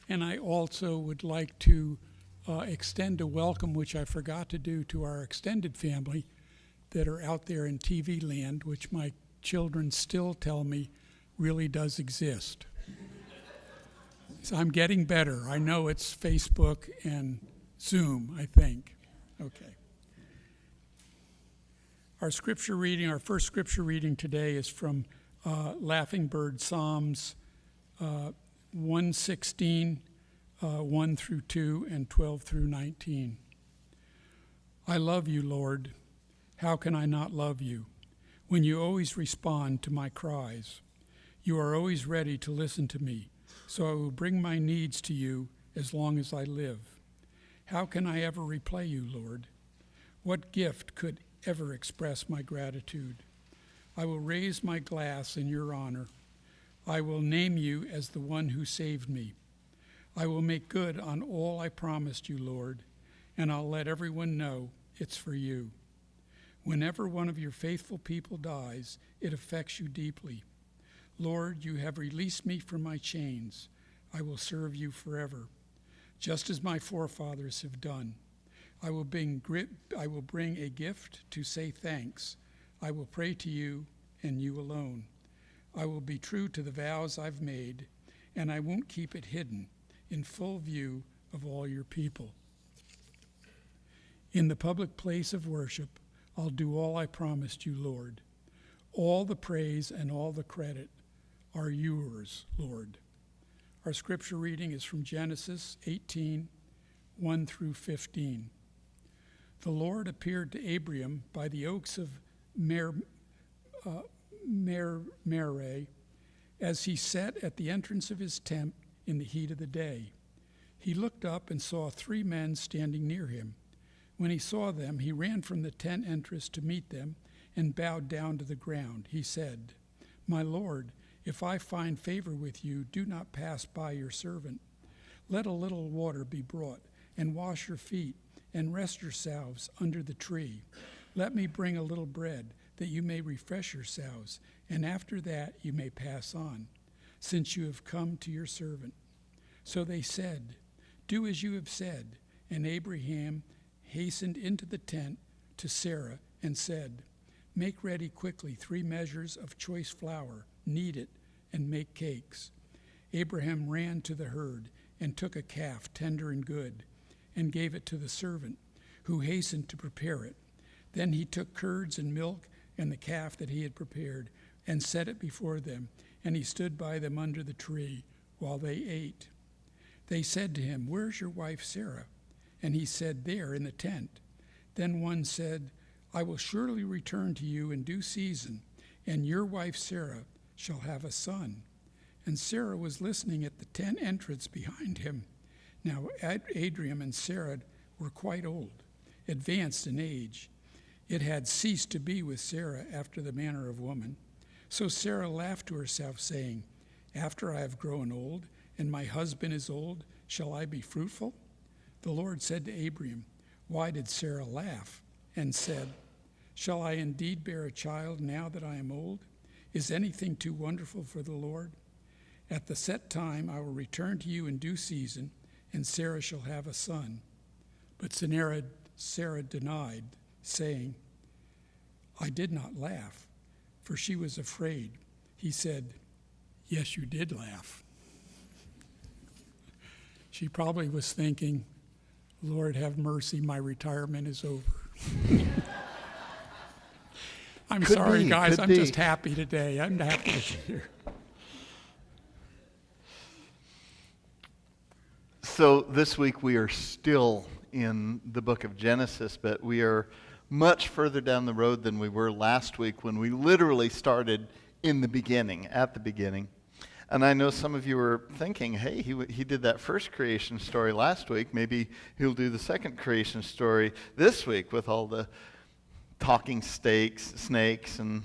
And I also would like to extend a welcome, which I forgot to do, to our extended family that are out there in TV land, which my children still tell me really does exist. So I'm getting better. I know it's Facebook and Zoom, I think. Okay. Our first scripture reading today is from Laughing Bird Psalms 116, 1 through 2, and 12 through 19. I love you, Lord. How can I not love you? When you always respond to my cries. You are always ready to listen to me, so I will bring my needs to you as long as I live. How can I ever repay you, Lord? What gift could ever express my gratitude? I will raise my glass in your honor. I will name you as the one who saved me. I will make good on all I promised you, Lord, and I'll let everyone know it's for you. Whenever one of your faithful people dies, it affects you deeply. Lord, you have released me from my chains. I will serve you forever, just as my forefathers have done. I will bring a gift to say thanks. I will pray to you and you alone. I will be true to the vows I've made, and I won't keep it hidden in full view of all your people. In the public place of worship, I'll do all I promised you, Lord. All the praise and all the credit are yours, Lord. Our scripture reading is from Genesis 18, 1 through 15. The Lord appeared to Abram by the oaks of Mamre as he sat at the entrance of his tent in the heat of the day. He looked up and saw 3 men standing near him. When he saw them, he ran from the tent entrance to meet them and bowed down to the ground. He said, "My Lord, if I find favor with you, do not pass by your servant. Let a little water be brought, and wash your feet, and rest yourselves under the tree. Let me bring a little bread, that you may refresh yourselves, and after that you may pass on, since you have come to your servant." So they said, "Do as you have said." And Abraham hastened into the tent to Sarah and said, "Make ready quickly 3 measures of choice flour, knead it, and make cakes." Abraham ran to the herd and took a calf, tender and good, and gave it to the servant, who hastened to prepare it. Then he took curds and milk and the calf that he had prepared and set it before them, and he stood by them under the tree while they ate. They said to him, "Where's your wife Sarah?" And he said, "There in the tent." Then one said, "I will surely return to you in due season, and your wife Sarah shall have a son." And Sarah was listening at the tent entrance behind him. Now Abraham and Sarah were quite old, advanced in age. It had ceased to be with Sarah after the manner of woman. So Sarah laughed to herself, saying, "After I have grown old, and my husband is old, shall I be fruitful?" The Lord said to Abraham, "Why did Sarah laugh?" And said, "Shall I indeed bear a child now that I am old? Is anything too wonderful for the Lord? At the set time I will return to you in due season, and Sarah shall have a son." But Sarah denied, saying, "I did not laugh," for she was afraid. He said, "Yes, you did laugh." She probably was thinking, "Lord, have mercy, my retirement is over." I'm sorry, guys. I'm just happy today. I'm happy to be here. So this week we are still in the book of Genesis, but we are much further down the road than we were last week when we literally started in the beginning, at the beginning. And I know some of you were thinking, hey, he did that first creation story last week. Maybe he'll do the second creation story this week with all the talking snakes and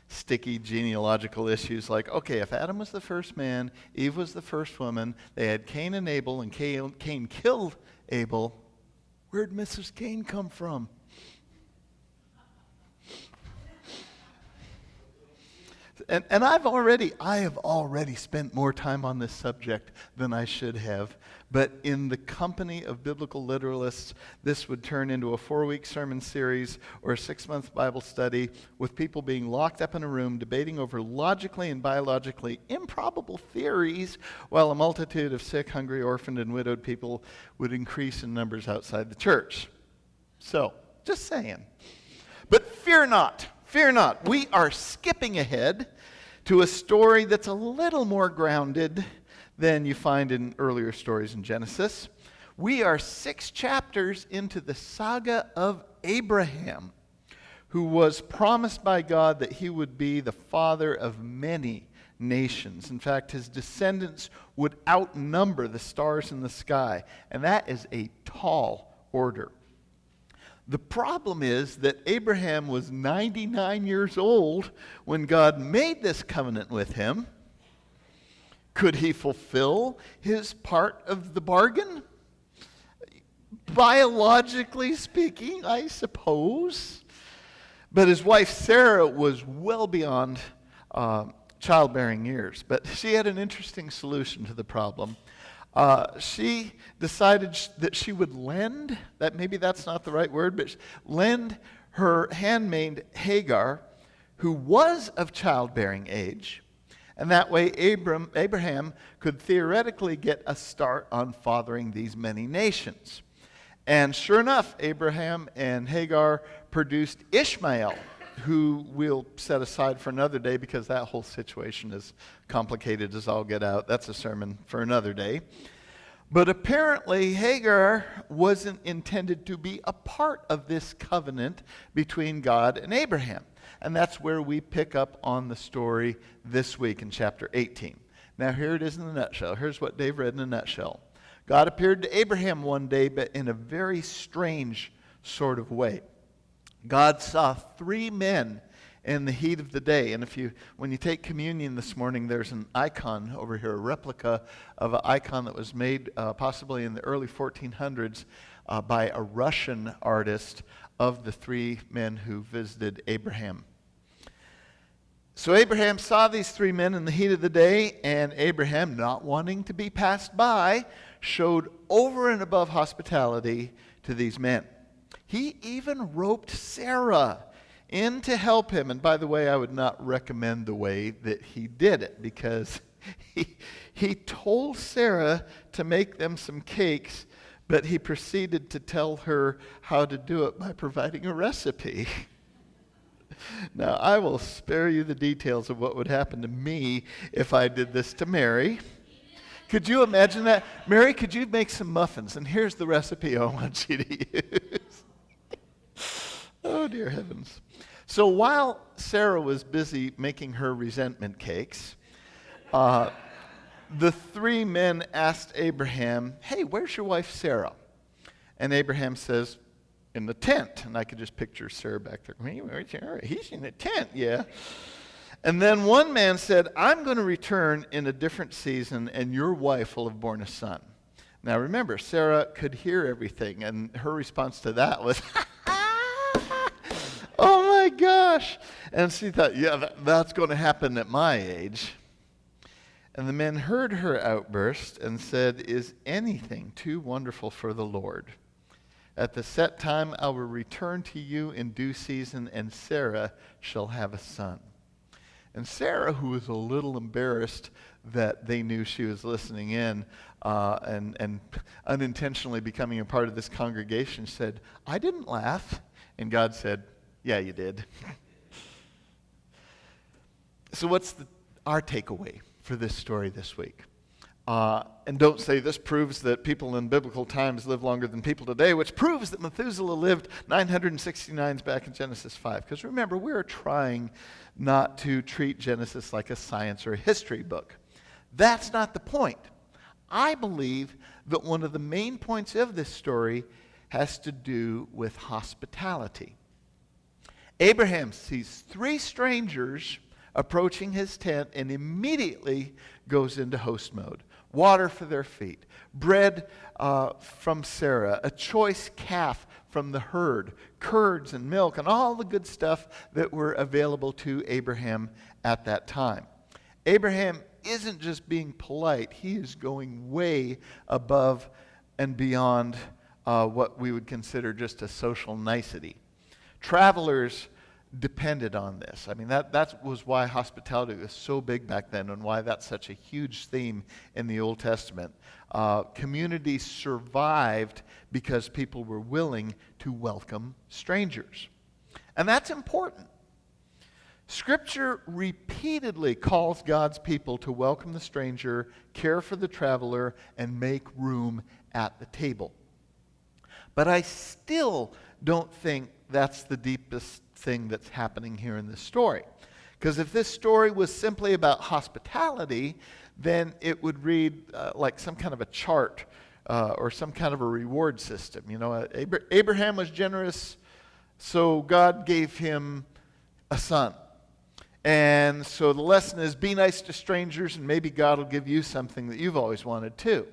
sticky genealogical issues like, okay, if Adam was the first man, Eve was the first woman, they had Cain and Abel, and Cain killed Abel, where'd Mrs. Cain come from? And I have already spent more time on this subject than I should have. But in the company of biblical literalists, this would turn into a 4-week sermon series or a 6-month Bible study with people being locked up in a room debating over logically and biologically improbable theories, while a multitude of sick, hungry, orphaned, and widowed people would increase in numbers outside the church. So, just saying. But fear not. Fear not. We are skipping ahead to a story that's a little more grounded than you find in earlier stories in Genesis. We are 6 chapters into the saga of Abraham, who was promised by God that he would be the father of many nations. In fact, his descendants would outnumber the stars in the sky, and that is a tall order. The problem is that Abraham was 99 years old when God made this covenant with him. Could he fulfill his part of the bargain? Biologically speaking, I suppose. But his wife Sarah was well beyond childbearing years. But she had an interesting solution to the problem. She decided that she would lend, maybe that's not the right word, but lend her handmaid Hagar, who was of childbearing age, and that way Abraham could theoretically get a start on fathering these many nations. And sure enough, Abraham and Hagar produced Ishmael, who we'll set aside for another day because that whole situation is complicated as all get out. That's a sermon for another day. But apparently Hagar wasn't intended to be a part of this covenant between God and Abraham. And that's where we pick up on the story this week in chapter 18. Now here it is in a nutshell. Here's what Dave read in a nutshell. God appeared to Abraham one day, but in a very strange sort of way. God saw 3 men in the heat of the day. And when you take communion this morning, there's an icon over here, a replica of an icon that was made possibly in the early 1400s by a Russian artist of the 3 men who visited Abraham. So Abraham saw these 3 men in the heat of the day, and Abraham, not wanting to be passed by, showed over and above hospitality to these men. He even roped Sarah in to help him. And by the way, I would not recommend the way that he did it, because he told Sarah to make them some cakes, but he proceeded to tell her how to do it by providing a recipe. Now, I will spare you the details of what would happen to me if I did this to Mary. Could you imagine that? Mary, could you make some muffins? And here's the recipe I want you to use. Oh, dear heavens. So while Sarah was busy making her resentment cakes, the 3 men asked Abraham, "Hey, where's your wife Sarah?" And Abraham says, "In the tent." And I could just picture Sarah back there. "Hey, where's Sarah?" "He's in the tent, yeah." And then one man said, "I'm going to return in a different season, and your wife will have borne a son." Now remember, Sarah could hear everything, and her response to that was, "Oh my gosh." And she thought, yeah, that's going to happen at my age. And the men heard her outburst and said, "Is anything too wonderful for the Lord? At the set time I will return to you in due season, and Sarah shall have a son." And Sarah, who was a little embarrassed that they knew she was listening in and unintentionally becoming a part of this congregation, said, "I didn't laugh." And God said, "Yeah, you did." So what's our takeaway for this story this week? And don't say this proves that people in biblical times live longer than people today, which proves that Methuselah lived 969 back in Genesis 5. Because remember, we're trying not to treat Genesis like a science or a history book. That's not the point. I believe that one of the main points of this story has to do with hospitality. Abraham sees 3 strangers approaching his tent and immediately goes into host mode. Water for their feet, bread from Sarah, a choice calf from the herd, curds and milk and all the good stuff that were available to Abraham at that time. Abraham isn't just being polite, he is going way above and beyond what we would consider just a social nicety. Travelers depended on this. I mean, that was why hospitality was so big back then and why that's such a huge theme in the Old Testament. Communities survived because people were willing to welcome strangers. And that's important. Scripture repeatedly calls God's people to welcome the stranger, care for the traveler, and make room at the table. But I still don't think that's the deepest thing that's happening here in this story. Because if this story was simply about hospitality, then it would read like some kind of a chart or some kind of a reward system. You know, Abraham was generous, so God gave him a son. And so the lesson is be nice to strangers and maybe God will give you something that you've always wanted too.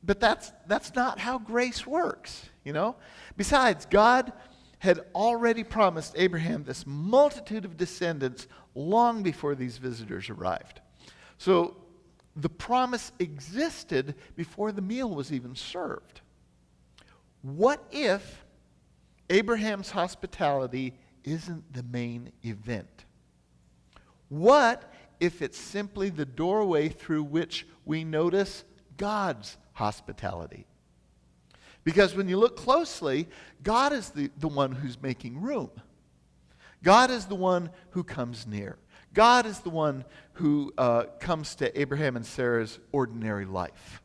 But that's not how grace works, you know? Besides, God had already promised Abraham this multitude of descendants long before these visitors arrived. So the promise existed before the meal was even served. What if Abraham's hospitality isn't the main event? What if it's simply the doorway through which we notice God's hospitality? Because when you look closely, God is the one who's making room. God is the one who comes near. God is the one who comes to Abraham and Sarah's ordinary life.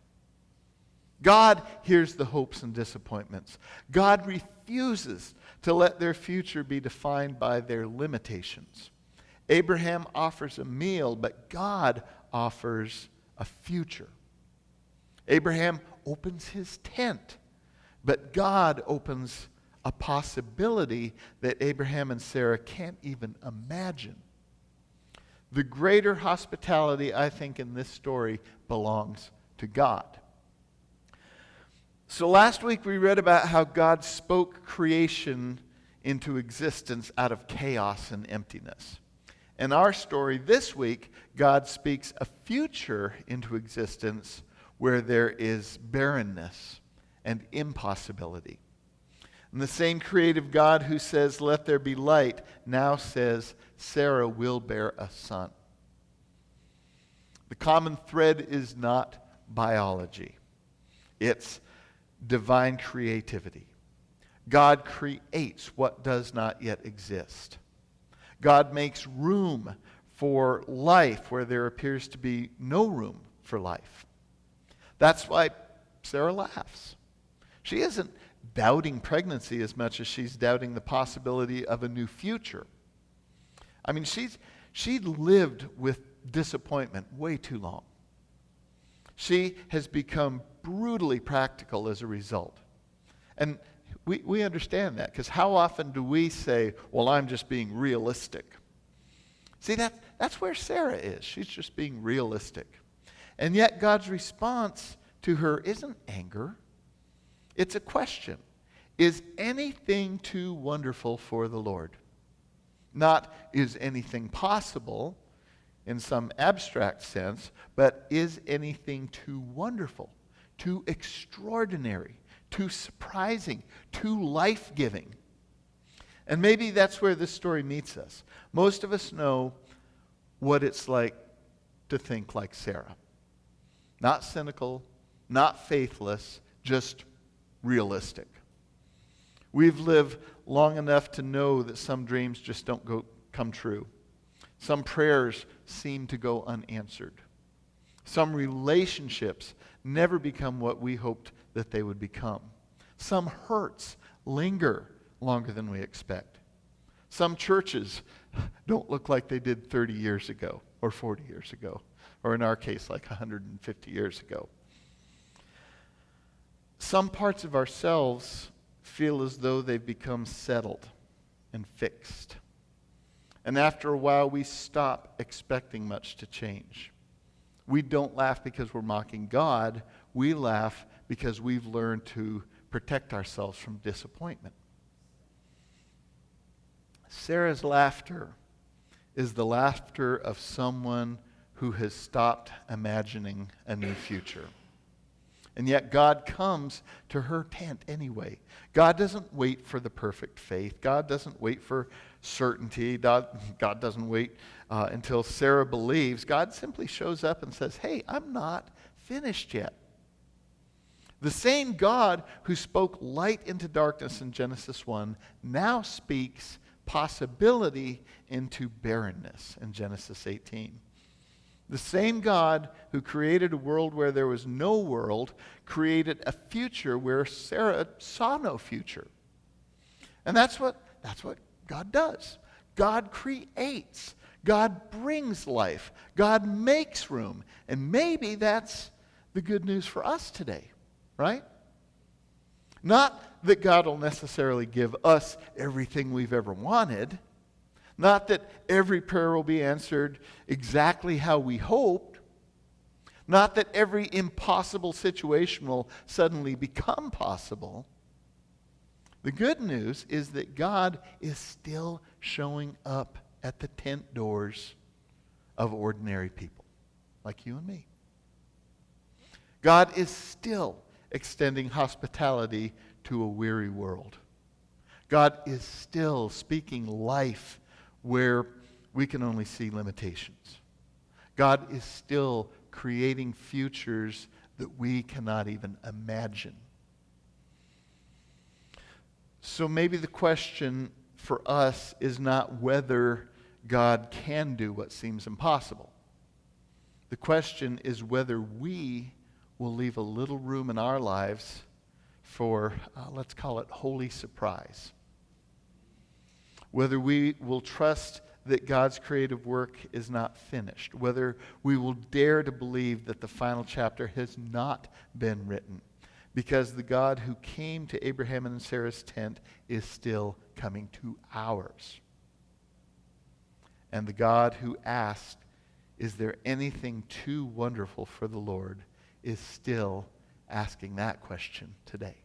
God hears the hopes and disappointments. God refuses to let their future be defined by their limitations. Abraham offers a meal, but God offers a future. Abraham opens his tent, but God opens a possibility that Abraham and Sarah can't even imagine. The greater hospitality, I think, in this story belongs to God. So last week we read about how God spoke creation into existence out of chaos and emptiness. In our story this week, God speaks a future into existence where there is barrenness and impossibility. And the same creative God who says, "Let there be light," now says, "Sarah will bear a son." The common thread is not biology. It's divine creativity. God creates what does not yet exist. God makes room for life where there appears to be no room for life. That's why Sarah laughs. She isn't doubting pregnancy as much as she's doubting the possibility of a new future. I mean, she'd lived with disappointment way too long. She has become brutally practical as a result. And we understand that, because how often do we say, well, I'm just being realistic? See, that's where Sarah is. She's just being realistic. And yet God's response to her isn't anger. It's a question. Is anything too wonderful for the Lord? Not, is anything possible in some abstract sense, but is anything too wonderful, too extraordinary, too surprising, too life-giving? And maybe that's where this story meets us. Most of us know what it's like to think like Sarah. Not cynical, not faithless, just realistic. We've lived long enough to know that some dreams just don't come true. Some prayers seem to go unanswered. Some relationships never become what we hoped that they would become. Some hurts linger longer than we expect. Some churches don't look like they did 30 years ago or 40 years ago, or in our case, like 150 years ago. Some parts of ourselves feel as though they've become settled and fixed. And after a while, we stop expecting much to change. We don't laugh because we're mocking God. We laugh because we've learned to protect ourselves from disappointment. Sarah's laughter is the laughter of someone who has stopped imagining a new future. And yet God comes to her tent anyway. God doesn't wait for the perfect faith. God doesn't wait for certainty. God doesn't wait until Sarah believes. God simply shows up and says, hey, I'm not finished yet. The same God who spoke light into darkness in Genesis 1 now speaks possibility into barrenness in Genesis 18. The same God who created a world where there was no world created a future where Sarah saw no future. And that's what God does. God creates. God brings life. God makes room. And maybe that's the good news for us today, right? Not that God will necessarily give us everything we've ever wanted. Not that every prayer will be answered exactly how we hoped. Not that every impossible situation will suddenly become possible. The good news is that God is still showing up at the tent doors of ordinary people like you and me. God is still extending hospitality to a weary world. God is still speaking life where we can only see limitations. God is still creating futures that we cannot even imagine. So maybe the question for us is not whether God can do what seems impossible. The question is whether we will leave a little room in our lives for, let's call it, holy surprise. Whether we will trust that God's creative work is not finished. Whether we will dare to believe that the final chapter has not been written. Because the God who came to Abraham and Sarah's tent is still coming to ours. And the God who asked, is there anything too wonderful for the Lord, is still asking that question today.